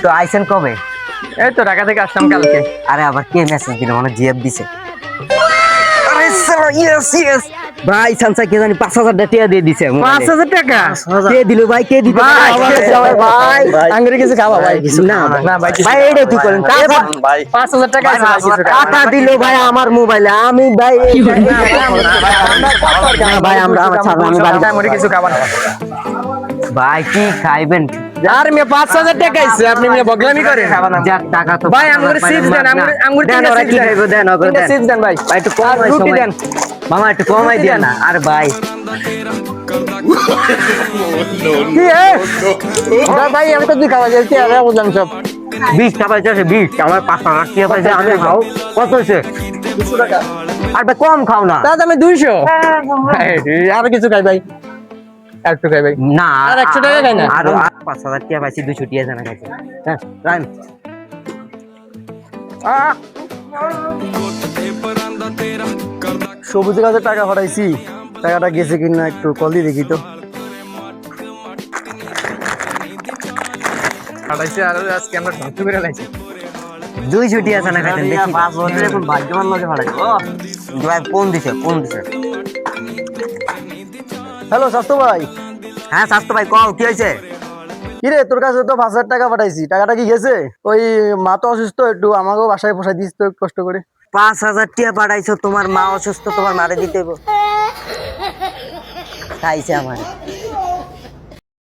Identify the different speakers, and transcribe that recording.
Speaker 1: তো আইসেন কবে?
Speaker 2: এই তো ঢাকা থেকে আসলাম কালকে।
Speaker 1: আরে আবার কে মেসেজ দিল? মানে জিএফ দিছে। আরে সালা ইয়েস ইয়েস ভাই সানসা কে জানি 5000 টাকা দিয়ে দিছে।
Speaker 2: 5000 টাকা
Speaker 1: কে দিল ভাই? কে দিতে
Speaker 2: ভাই,
Speaker 1: ভাই
Speaker 2: আঙ্গুরে কিছু খাওয়া ভাই।
Speaker 1: না
Speaker 2: না ভাই,
Speaker 1: ভাই এটা কি করেন? টাকা
Speaker 2: 5000 টাকা আছে ভাই, কিছু খাওয়া।
Speaker 1: টাকা দিল ভাই আমার মোবাইলে। আমি ভাই ভাই আমরা আমার ছাড়া আমি বাড়ি
Speaker 2: আঙ্গুরে কিছু খাবার না।
Speaker 1: ভাই কি খাইবেন?
Speaker 2: আর মেয়ে 5000 টাকা আইছে, আপনি মেয়ে বগলামি করেন।
Speaker 1: যাক টাকা তো
Speaker 2: ভাই আঙ্গুরে চিপস দেন, আঙ্গুর
Speaker 1: দেন, ওরা কি খাইবো? দেন ওকে দেন।
Speaker 2: চিপস দেন ভাই।
Speaker 1: ভাই একটু কম
Speaker 2: আর রুটি দেন।
Speaker 1: মামা একটু কমাই দেন না। আর ভাই
Speaker 2: কি ভাই আমি তো খাওয়া যাচ্ছি, আমি বুঝলাম সব।
Speaker 1: 20 টাকা চাইছে, 20 আমার 5000 টাকা পাইছে। আমি খাও কত হইছে? 200 টাকা। আর ভাই কম খাও না।
Speaker 2: তাহলে আমি 200 আর কিছু খাই ভাই, একটু খাই ভাই।
Speaker 1: না
Speaker 2: আর 100 টাকা খাই না।
Speaker 1: আর 5000 টাকা পাইছি, 200 টাকা জানা খাইছে। হ্যাঁ রাইম
Speaker 3: সবুজের কাছে টাকা পাঠাইছি, টাকাটা গেছে কিনা একটু কল দিয়ে দেখি তো।
Speaker 2: পাঠাইছে আর আজকে আমরা ধ্বংস করে লাইছি।
Speaker 1: 200 টাকা জানা খাইছেন। দেখি 5 বছর এখন ভাগ্যবান লাগে ভাড়াই। ভাই ফোন দিছে।
Speaker 3: হ্যালো স্বাস্থ্য ভাই।
Speaker 1: হ্যাঁ স্বাস্থ্য ভাই কও কি হইছে?
Speaker 3: কিরে তোর কাছে তো 5000 টাকা পাঠাইছি, টাকাটা কি গেছে? ওই মা তো অসুস্থ, একটু আমাকেও বাসায় পোষাই দিস তো কষ্ট করে।
Speaker 1: 5000 টাকা পাঠাইছো, তোমার মা অসুস্থ, তোমার মারে দিতে হইব। খাইছে আমার।